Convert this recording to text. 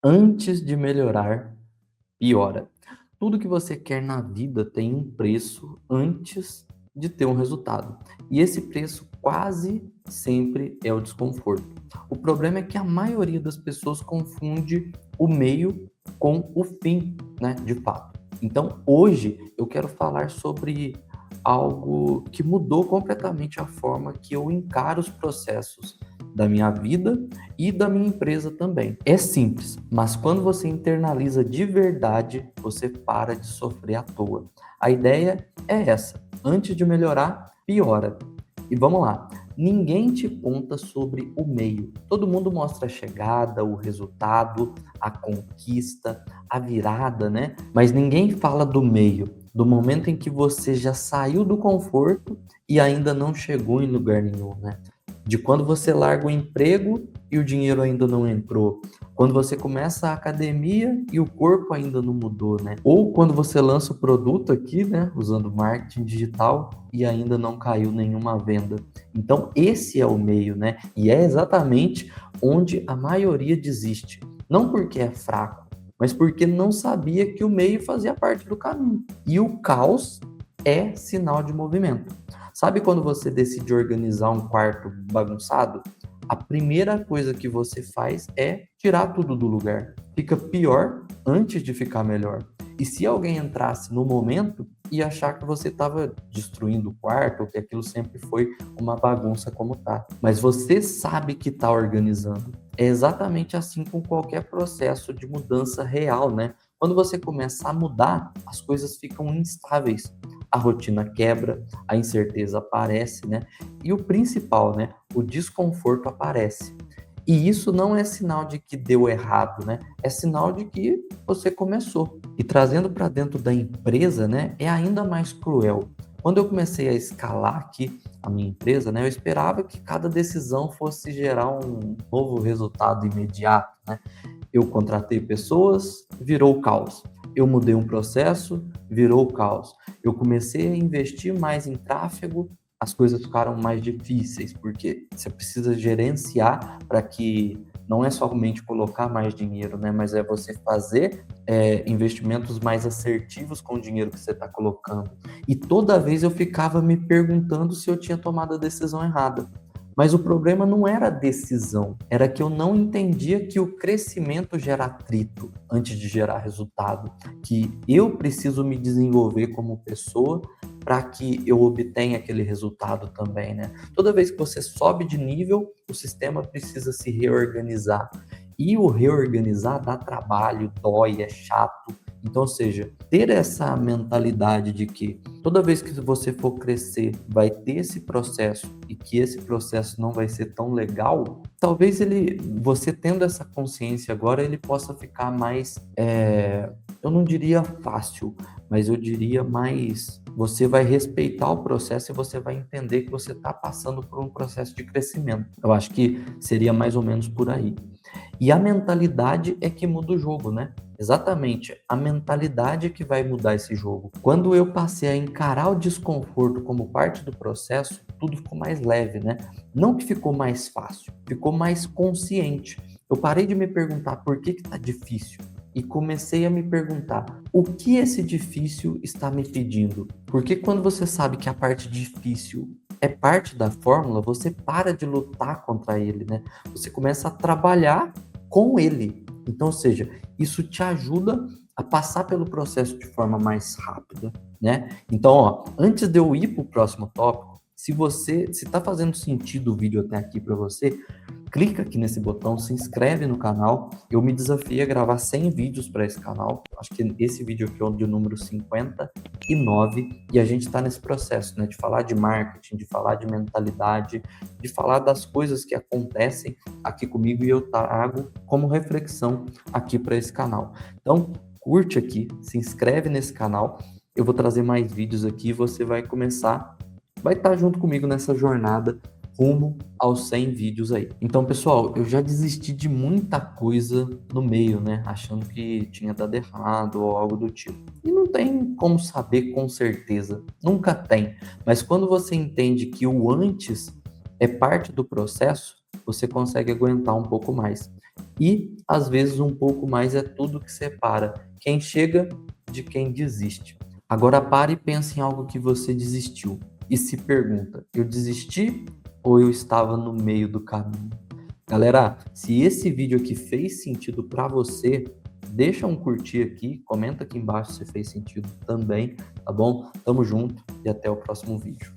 Antes de melhorar, piora. Tudo que você quer na vida tem um preço antes de ter um resultado. E esse preço quase sempre é o desconforto. O problema é que a maioria das pessoas confunde o meio com o fim, né, de fato. Então, hoje eu quero falar sobre algo que mudou completamente a forma que eu encaro os processos da minha vida e da minha empresa também. É simples, mas quando você internaliza de verdade, você para de sofrer à toa. A ideia é essa: antes de melhorar, piora. E vamos lá. Ninguém te conta sobre o meio. Todo mundo mostra a chegada, o resultado, a conquista, a virada, né? Mas ninguém fala do meio, do momento em que você já saiu do conforto e ainda não chegou em lugar nenhum, né? De quando você larga o emprego e o dinheiro ainda não entrou. Quando você começa a academia e o corpo ainda não mudou, né? Ou quando você lança o produto aqui, né, usando marketing digital e ainda não caiu nenhuma venda. Então, esse é o meio, né? E é exatamente onde a maioria desiste. Não porque é fraco, mas porque não sabia que o meio fazia parte do caminho. E o caos é sinal de movimento. Sabe quando você decide organizar um quarto bagunçado? A primeira coisa que você faz é tirar tudo do lugar. Fica pior antes de ficar melhor. E se alguém entrasse no momento e achar que você estava destruindo o quarto, ou que aquilo sempre foi uma bagunça como tá. Mas você sabe que está organizando. É exatamente assim com qualquer processo de mudança real, né? Quando você começa a mudar, as coisas ficam instáveis. A rotina quebra, a incerteza aparece, né? E o principal, né? O desconforto aparece. E isso não é sinal de que deu errado, né? É sinal de que você começou. E trazendo para dentro da empresa, né, é ainda mais cruel. Quando eu comecei a escalar aqui a minha empresa, né, eu esperava que cada decisão fosse gerar um novo resultado imediato, né? Eu contratei pessoas, virou caos. Eu mudei um processo, virou caos. Eu comecei a investir mais em tráfego, as coisas ficaram mais difíceis, porque você precisa gerenciar para que não é somente colocar mais dinheiro, né? Mas é você fazer investimentos mais assertivos com o dinheiro que você está colocando. E toda vez eu ficava me perguntando se eu tinha tomado a decisão errada. Mas o problema não era a decisão, era que eu não entendia que o crescimento gera atrito antes de gerar resultado, que eu preciso me desenvolver como pessoa para que eu obtenha aquele resultado também, né? Toda vez que você sobe de nível, o sistema precisa se reorganizar. E o reorganizar dá trabalho, dói, é chato. Então, ou seja, ter essa mentalidade de que toda vez que você for crescer, vai ter esse processo e que esse processo não vai ser tão legal, talvez você tendo essa consciência agora, ele possa ficar mais, eu não diria fácil, mas eu diria mais, você vai respeitar o processo e você vai entender que você está passando por um processo de crescimento. Eu acho que seria mais ou menos por aí. E a mentalidade é que muda o jogo, né? Exatamente, a mentalidade é que vai mudar esse jogo. Quando eu passei a encarar o desconforto como parte do processo, tudo ficou mais leve, né? Não que ficou mais fácil, ficou mais consciente. Eu parei de me perguntar por que tá difícil e comecei a me perguntar o que esse difícil está me pedindo. Porque quando você sabe que a parte difícil é parte da fórmula, você para de lutar contra ele, né? Você começa a trabalhar com ele. Então, ou seja, isso te ajuda a passar pelo processo de forma mais rápida, né? Então, ó, antes de eu ir para o próximo tópico, se está fazendo sentido o vídeo até aqui para você, clica aqui nesse botão, se inscreve no canal. Eu me desafiei a gravar 100 vídeos para esse canal. Acho que esse vídeo aqui é o de número 59 e a gente está nesse processo, né, de falar de marketing, de falar de mentalidade, de falar das coisas que acontecem aqui comigo e eu trago como reflexão aqui para esse canal. Então, curte aqui, se inscreve nesse canal. Eu vou trazer mais vídeos aqui e você vai estar junto comigo nessa jornada rumo aos 100 vídeos aí. Então, pessoal, eu já desisti de muita coisa no meio, né? Achando que tinha dado errado ou algo do tipo. E não tem como saber com certeza. Nunca tem. Mas quando você entende que o antes é parte do processo, você consegue aguentar um pouco mais. E, às vezes, um pouco mais é tudo que separa quem chega de quem desiste. Agora pare e pense em algo que você desistiu e se pergunta: eu desisti ou eu estava no meio do caminho? Galera, se esse vídeo aqui fez sentido para você, deixa um curtir aqui, comenta aqui embaixo se fez sentido também, tá bom? Tamo junto e até o próximo vídeo.